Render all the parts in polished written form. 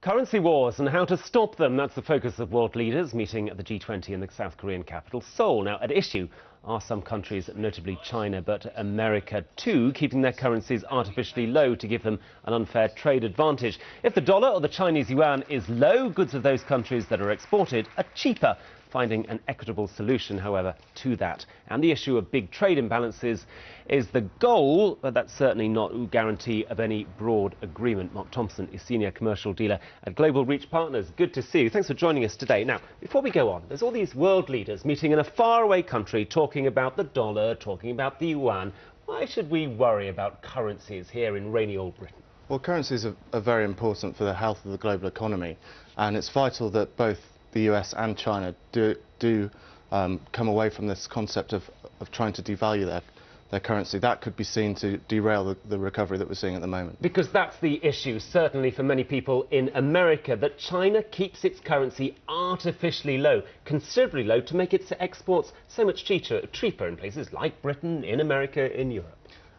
Currency wars and how to stop them. That's the focus of world leaders meeting at the G20 in the South Korean capital, Seoul. Now, at issue are some countries, notably China, but America too, keeping their currencies artificially low to give them an unfair trade advantage. If the dollar or the Chinese yuan is low, goods of those countries that are exported are cheaper. Finding an equitable solution, however, to that. And the issue of big trade imbalances is the goal, but that's certainly not a guarantee of any broad agreement. Mark Thompson is senior commercial dealer at Global Reach Partners. Good to see you. Thanks for joining us today. Now, before we go on, there's all these world leaders meeting in a faraway country talking about the dollar, talking about the yuan. Why should we worry about currencies here in rainy old Britain? Well, currencies are very important for the health of the global economy, and it's vital that both the US and China do come away from this concept of trying to devalue their currency. That could be seen to derail the recovery that we're seeing at the moment. Because that's the issue, certainly for many people in America, that China keeps its currency artificially low, considerably low, to make its exports so much cheaper in places like Britain, in America, in Europe.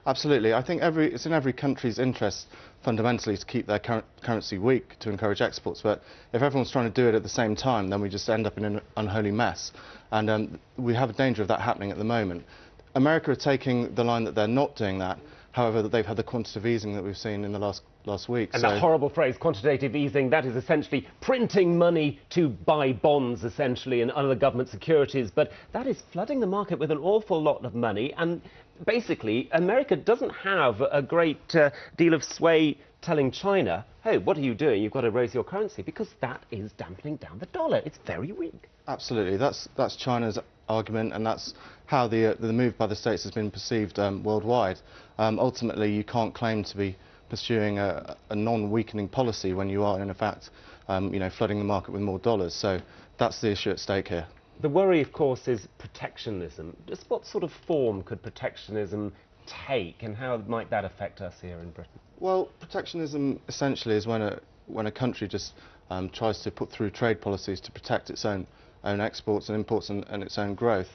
Absolutely. I think it's in every country's interest, fundamentally, to keep their currency weak to encourage exports. But if everyone's trying to do it at the same time, then we just end up in an unholy mess. And we have a danger of that happening at the moment. America are taking the line that they're not doing that. However, that they've had the quantitative easing that we've seen in the last week. And that horrible phrase, quantitative easing, that is essentially printing money to buy bonds, essentially, and other government securities. But that is flooding the market with an awful lot of money. And basically, America doesn't have a great deal of sway telling China, hey, what are you doing? You've got to raise your currency, because that is dampening down the dollar. It's very weak. Absolutely. That's China's argument, and that's how the move by the States has been perceived worldwide. Ultimately, you can't claim to be pursuing a non-weakening policy when you are, in fact, flooding the market with more dollars. So that's the issue at stake here. The worry, of course, is protectionism. Just what sort of form could protectionism take, and how might that affect us here in Britain? Well, protectionism essentially is when a country just tries to put through trade policies to protect its own exports and imports and its own growth.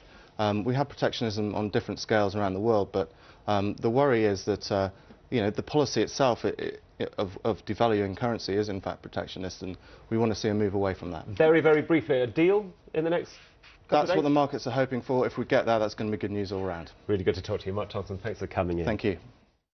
We have protectionism on different scales around the world, but the worry is that the policy itself of devaluing currency is in fact protectionist, and we want to see a move away from that. Very, very briefly, a deal in the next couple of days? That's what the markets are hoping for. If we get that, that's going to be good news all round. Really good to talk to you, Mark Thompson. Thanks for coming in. Thank you.